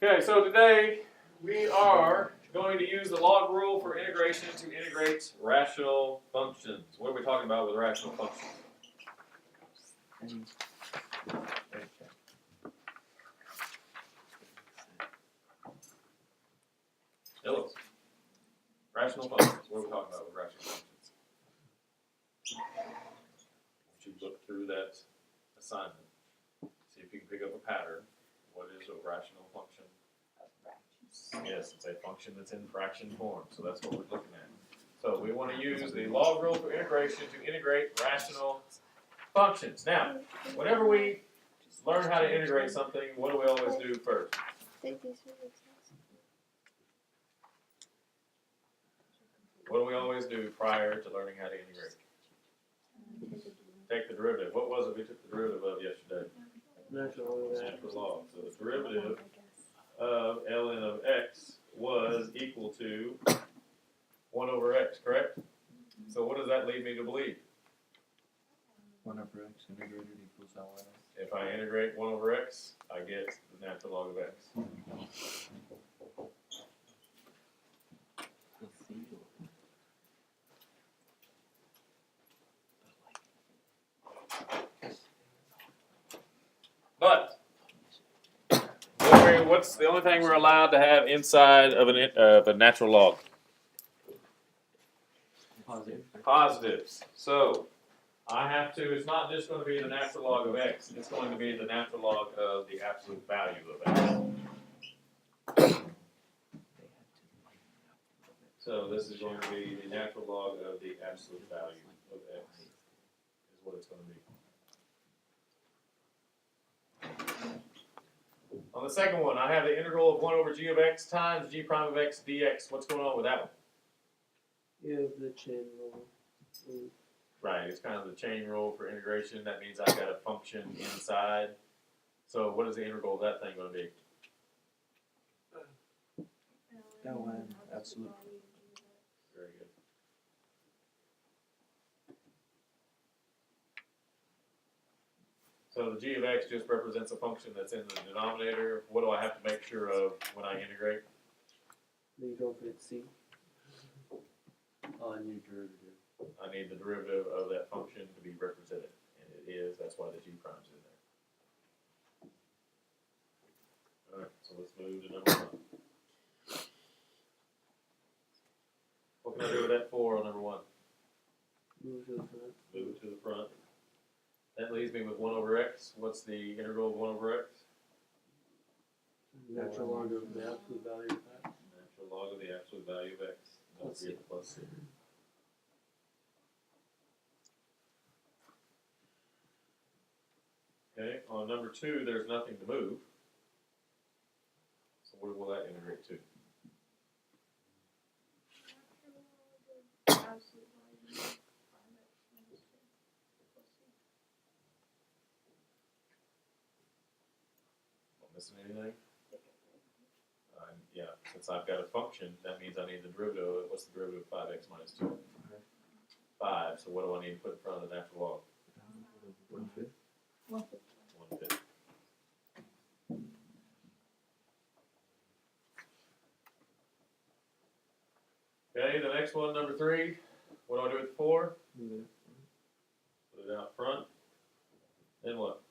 Okay, so today we are going to use the log rule for integration to integrate rational functions. What are we talking about with rational functions? Hello. Rational functions. What are we talking about with rational functions? Once you look through that assignment, see if you can pick up a pattern. What is a rational function? Yes, it's a function that's in fraction form, so that's what we're looking at. So we want to use the log rule for integration to integrate rational functions. Now, whenever we learn how to integrate something, what do we always do first? What do we always do prior to learning how to integrate? Take the derivative. What was it we took the derivative of yesterday? Natural log. So the derivative of ln of x was equal to 1 over x, correct? So what does that lead me to believe? 1 over x integrated equals ln. If I integrate 1 over x, I get the natural log of x. But what's the only thing we're allowed to have inside of a natural log? Positives. So I have to, it's not just going to be the natural log of x, it's going to be the natural log of the absolute value of x. So this is going to be the natural log of the absolute value of x, is what it's going to be. On the second one, I have the integral of 1 over g of x times g prime of x dx. What's going on with that one? You have the chain rule. Right, it's kind of the chain rule for integration. That means I've got a function inside. So what is the integral of that thing going to be? ln absolute. Very good. So the g of x just represents a function that's in the denominator. What do I have to make sure of when I integrate? Then you don't get c. On your derivative. I need the derivative of that function to be represented. And it is, that's why the g prime's in there. Alright, so let's move to number 1. What can I do with that 4 on number 1? Move to the front. Move it to the front. That leaves me with 1 over x. What's the integral of 1 over x? Natural log of the absolute value of x. Natural log of the absolute value of x. Don't forget the plus c. Okay, on number 2, there's nothing to move. So where will that integrate to? Missing anything? Yeah, since I've got a function, that means I need the derivative of it. What's the derivative of 5x minus 2? 5. So what do I need to put in front of the natural log? 1/5. 1/5. Okay, the next one, number 3. What do I do with 4? Put it out front. Then what?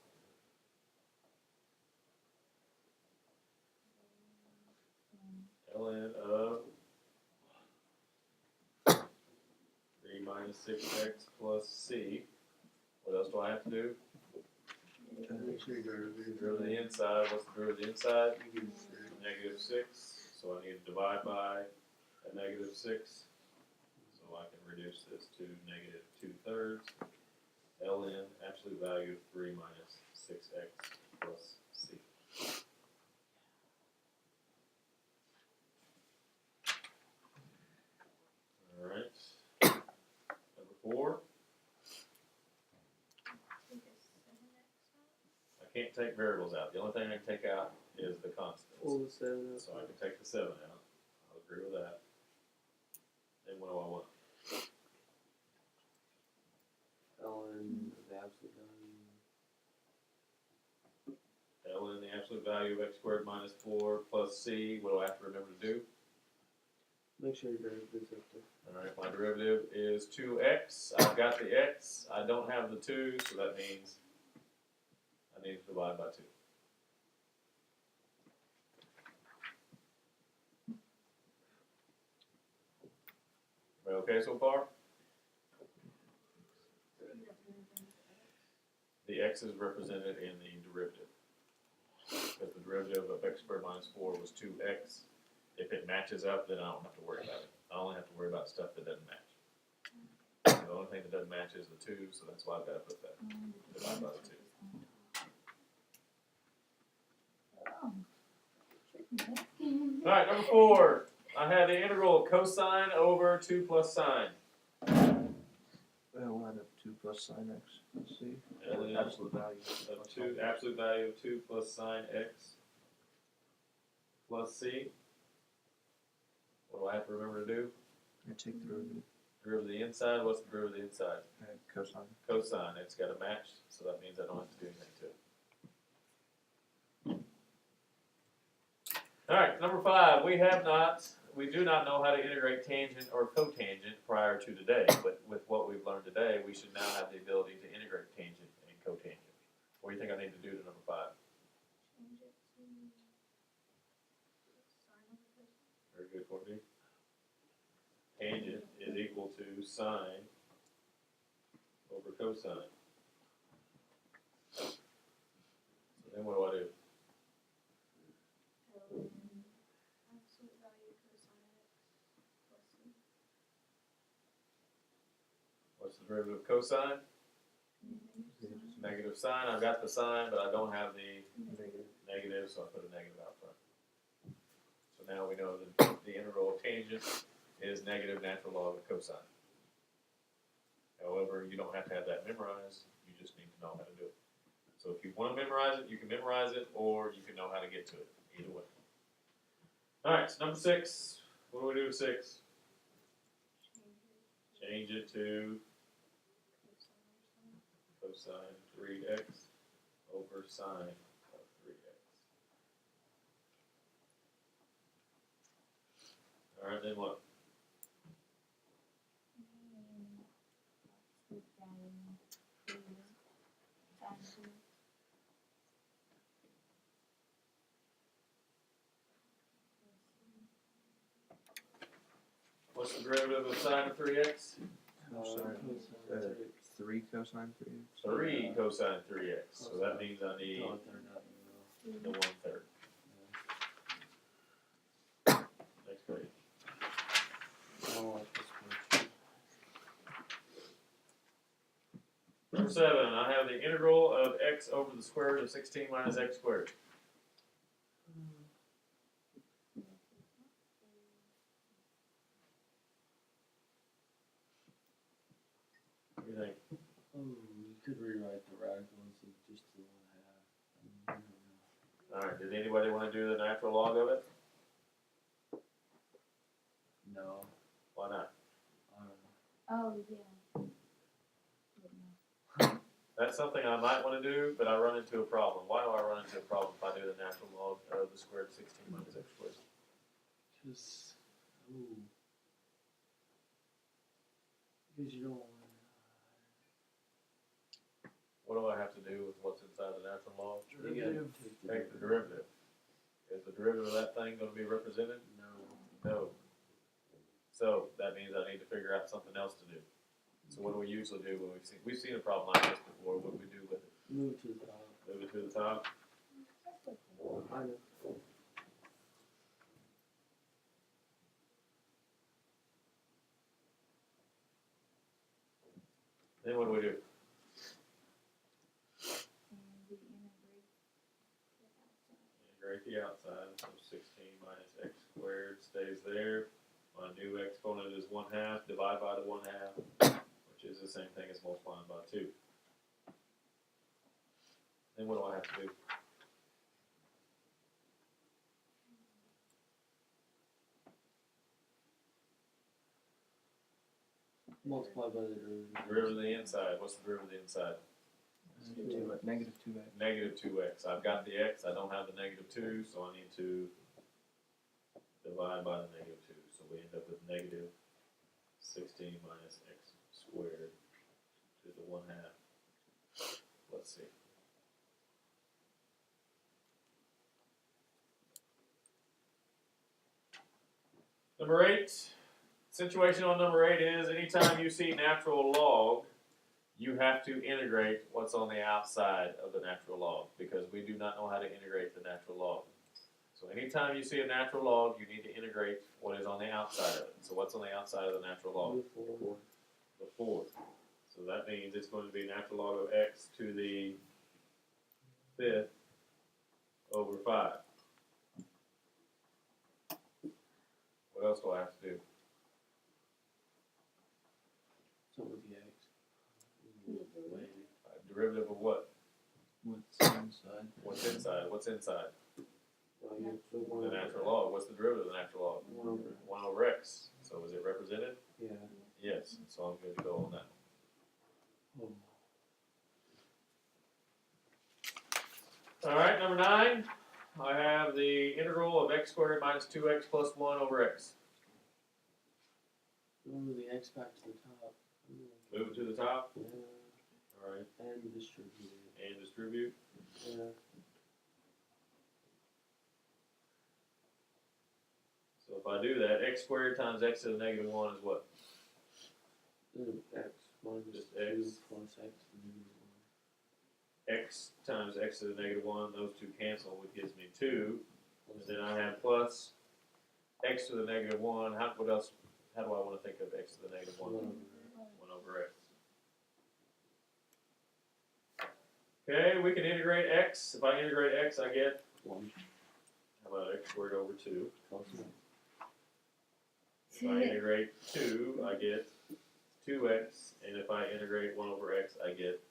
ln of 3 minus 6x plus c. What else do I have to do? Derivative of the inside. What's the derivative of the inside? Negative 6. So I need to divide by a negative 6. So I can reduce this to negative 2/3. ln absolute value of 3 minus 6x plus c. Alright. Number 4. I can't take variables out. The only thing I can take out is the constants. Pull the 7 out. So I can take the 7 out. I'll agree with that. Then what do I want? ln of the absolute value. ln the absolute value of x squared minus 4 plus c. What do I have to remember to do? Make sure your derivative's up there. Alright, my derivative is 2x. I've got the x. I don't have the 2, so that means I need to divide by 2. Everybody okay so far? The x is represented in the derivative. Because the derivative of x squared minus 4 was 2x. If it matches up, then I don't have to worry about it. I only have to worry about stuff that doesn't match. The only thing that doesn't match is the 2, so that's why I've got to put that. Divide by the 2. Alright, number 4. I have the integral of cosine over 2 plus sine. We'll add up 2 plus sine x. Let's see. And then Absolute value. of 2, absolute value of 2 plus sine x plus c. What do I have to remember to do? I take the derivative. Derivative of the inside. What's the derivative of the inside? Cosine. Cosine. It's got to match, so that means I don't have to do anything to it. Alright, number 5. We do not know how to integrate tangent or cotangent prior to today, but with what we've learned today, we should now have the ability to integrate tangent and cotangent. What do you think I need to do to number 5? Very good, Courtney. Tangent is equal to sine over cosine. So then what do I do? What's the derivative of cosine? Negative sine. I've got the sine, but I don't have the negative, so I put a negative out front. So now we know that the integral of tangent is negative natural log of cosine. However, you don't have to have that memorized. You just need to know how to do it. So if you want to memorize it, you can memorize it, or you can know how to get to it. Either way. All right, so number 6. What do we do with 6? Change it to cosine 3x over sine of 3x. All right, then what? What's the derivative of sine of 3x? Cosine. 3 cosine 3x. 3 cosine 3x. So that means I need the 1/3. Next page. I don't like this one. Number 7, I have the integral of x over the square root of 16 minus x squared. What do you think? Oh, you could rewrite the radicals of just the 1/2. Alright, did anybody want to do the natural log of it? No, Why not? I don't know. Oh, yeah. That's something I might want to do, but I run into a problem. Why do I run into a problem if I do the natural log of the square root of 16 minus x squared? Just, because you don't want What do I have to do with what's inside the natural log? to. You gotta Take the derivative. Is the derivative of that thing going to be represented? No. No. So that means I need to figure out something else to do. So what do we usually do when we've seen a problem like this before? What do we do with it? Move to the top. Move it to the top. I know. Then what do we do? Integrate the outside. So 16 minus x squared stays there. My new exponent is 1/2. Divide by the 1/2, which is the same thing as multiplying by 2. Then what do I have to do? Multiply by the derivative. Derivative of the inside. What's the derivative of the inside? Negative 2x. Negative 2x. I've got the x, I don't have the negative 2, so I need to divide by the negative 2. So we end up with negative 16 minus x squared to the 1/2. Let's see. Number 8. Situation on number 8 is anytime you see natural log, you have to integrate what's on the outside of the natural log because we do not know how to integrate the natural log. So anytime you see a natural log, you need to integrate what is on the outside of it. So what's on the outside of the natural log? The 4. So that means it's going to be natural log of x to the 5th over 5. What else do I have to do? So with the x. Derivative of what? What's inside? What's inside? What's inside? The The natural log. What's the derivative of the natural log? 1 over x. So is it represented? Yeah. Yes. So I'm good to go on that. All right, number 9. I have the integral of x squared minus 2x plus 1 over x. Move the x back to the top. Move it to the top. Yeah. All right. And distribute it. And distribute. Yeah. So if I do that, x squared times x to the negative 1 is what? X minus Just 2 x. plus x to the negative 1. X times x to the negative 1, those two cancel, which gives me 2. And then I have plus x to the negative 1. What else? How do I want to think of x to the negative 1? 1 over x. Okay, we can integrate x. If I integrate x, I get 1. how about x squared over 2? Close enough. If I integrate 2, I get 2x. And if I integrate 1 over x, I get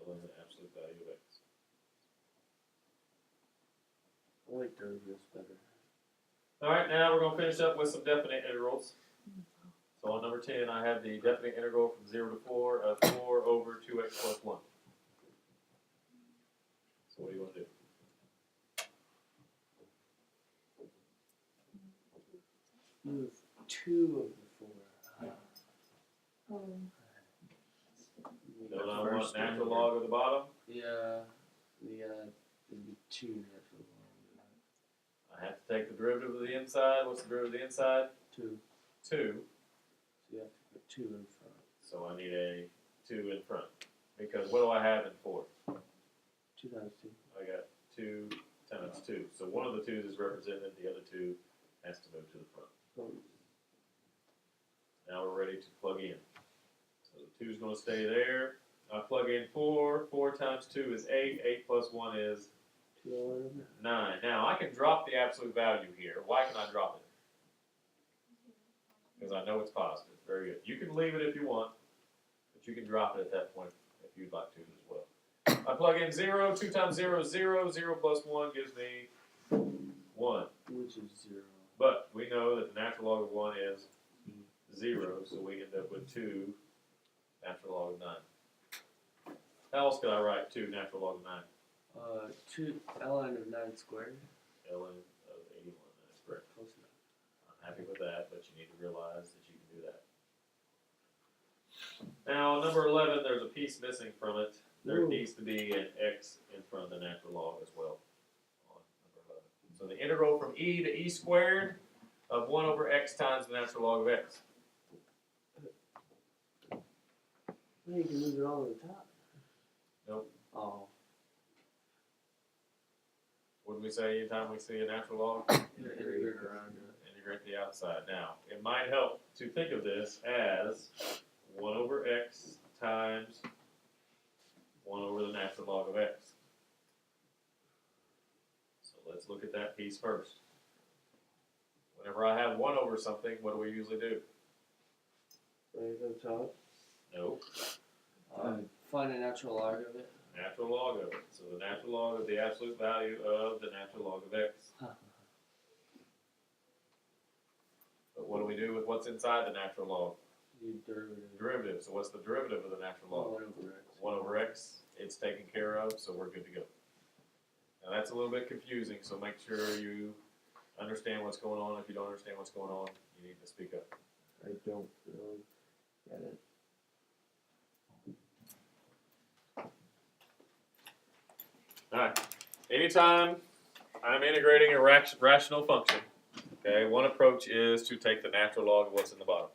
ln the absolute value of x. I like derivatives better. All right, now we're going to finish up with some definite integrals. So on number 10, I have the definite integral from 0 to 4 of 4 over 2x plus 1. So what do you want to do? Move 2 of the 4. Don't I want natural log of the bottom? Yeah. It'd be 2 natural log. I have to take the derivative of the inside. What's the derivative of the inside? 2. 2. So you have to put 2 in front. So I need a 2 in front. Because what do I have in 4? 2 times 2. I got 2 times 2. So one of the 2's is represented, the other 2 has to move to the front. Now we're ready to plug in. So the 2 is going to stay there. I plug in 4. 4 times 2 is 8. 8 plus 1 is 9. Now I can drop the absolute value here. Why can I drop it? Because I know it's positive. Very good. You can leave it if you want, but you can drop it at that point if you'd like to as well. I plug in 0. 2 times 0 is 0. 0 plus 1 gives me 1. Which is 0. But we know that the natural log of 1 is 0, so we end up with 2 natural log of 9. How else could I write 2 natural log of 9? 2 ln of 9 squared. ln of 81, that's correct. Close enough. I'm happy with that, but you need to realize that you can do that. Now, number 11, there's a piece missing from it. There needs to be an x in front of the natural log as well on number 11. So the integral from e to e squared of 1 over x times the natural log of x. Well, you can move it all to the top. Nope. Oh. What did we say anytime we see a natural log? Integrate around it. Integrate the outside. Now, it might help to think of this as 1 over x times 1 over the natural log of x. So let's look at that piece first. Whenever I have 1 over something, what do we usually do? Right at the top. No. Find a natural log of it. Natural log of it. So the natural log of the absolute value of the natural log of x. But what do we do with what's inside the natural log? The derivative. Derivative, so what's the derivative of the natural log? 1 over x. 1 over x, it's taken care of, so we're good to go. Now that's a little bit confusing, so make sure you understand what's going on. If you don't understand what's going on, you need to speak up. I don't really get it. Alright, anytime I'm integrating a rational function, okay, one approach is to take the natural log of what's in the bottom.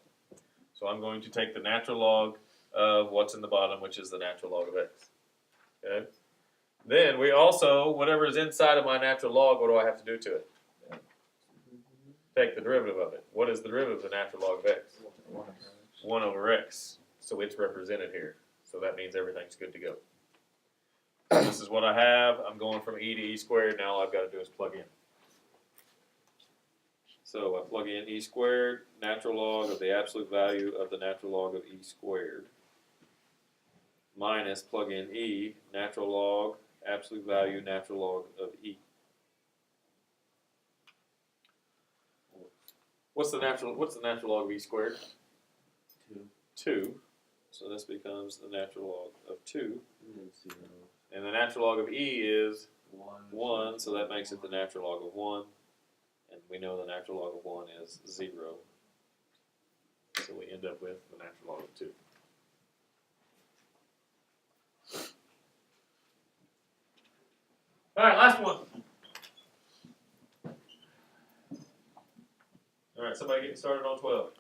So I'm going to take the natural log of what's in the bottom, which is the natural log of x. Okay? Then we also, whatever is inside of my natural log, what do I have to do to it? Take the derivative of it. What is the derivative of the natural log of x? 1 over x. So it's represented here. So that means everything's good to go. This is what I have. I'm going from e to e squared. Now all I've got to do is plug in. So I plug in e squared, natural log of the absolute value of the natural log of e squared, minus plug in e, natural log, absolute value, natural log of e. What's the natural log of e squared? 2. 2. So this becomes the natural log of 2. And then 0. And the natural log of e is 1. 1, so that makes it the natural log of 1. And we know the natural log of 1 is 0. So we end up with the natural log of 2. All right, last one. All right, somebody getting started on 12.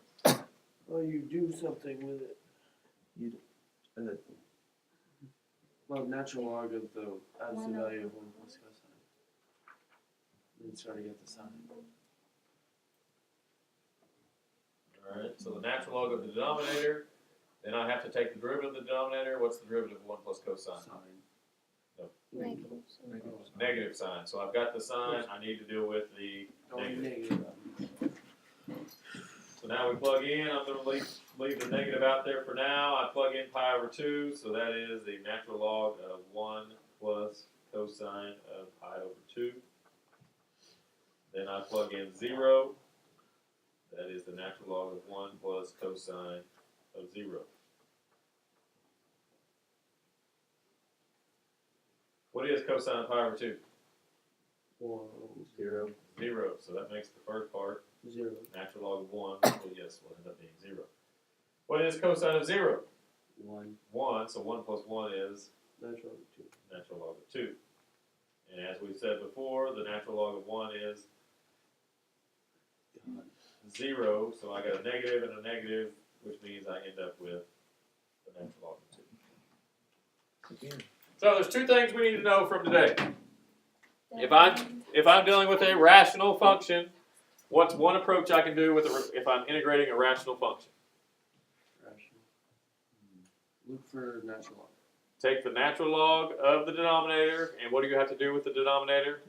Well, you do something with it. Well, natural log of the absolute value of 1 plus cosine. Then try to get the sine. All right, so the natural log of the denominator, then I have to take the derivative of the denominator. What's the derivative of 1 plus cosine? Sine. No. Negative. Negative sign. So I've got the sign. I need to deal with the negative. So now we plug in. I'm going to leave the negative out there for now. I plug in pi over 2. So that is the natural log of 1 plus cosine of pi over 2. Then I plug in 0. That is the natural log of 1 plus cosine of 0. What is cosine of pi over 2? 0. 0. So that makes the first part. 0. Natural log of 1, well, yes, will end up being 0. What is cosine of 0? 1. 1, so 1 plus 1 is Natural log of 2. natural log of 2. And as we said before, the natural log of 1 is 0, so I got a negative and a negative, which means I end up with the natural log of 2. Again. So there's 2 things we need to know from today. If I'm dealing with a rational function, what's one approach I can do with if I'm integrating a rational function? Rational. Look for natural log. Take the natural log of the denominator, and what do you have to do with the denominator?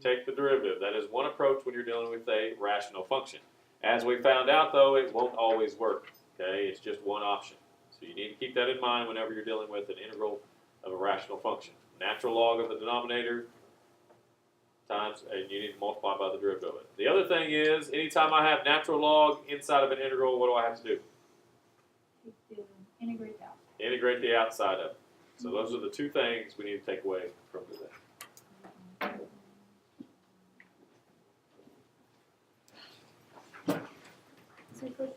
Take the derivative. That is one approach when you're dealing with a rational function. As we found out, though, it won't always work. Okay, it's just one option. So you need to keep that in mind whenever you're dealing with an integral of a rational function. Natural log of the denominator times, and you need to multiply by the derivative of it. The other thing is, anytime I have natural log inside of an integral, what do I have to do? Integrate out. Integrate the outside of it. So those are the 2 things we need to take away from today. So, first,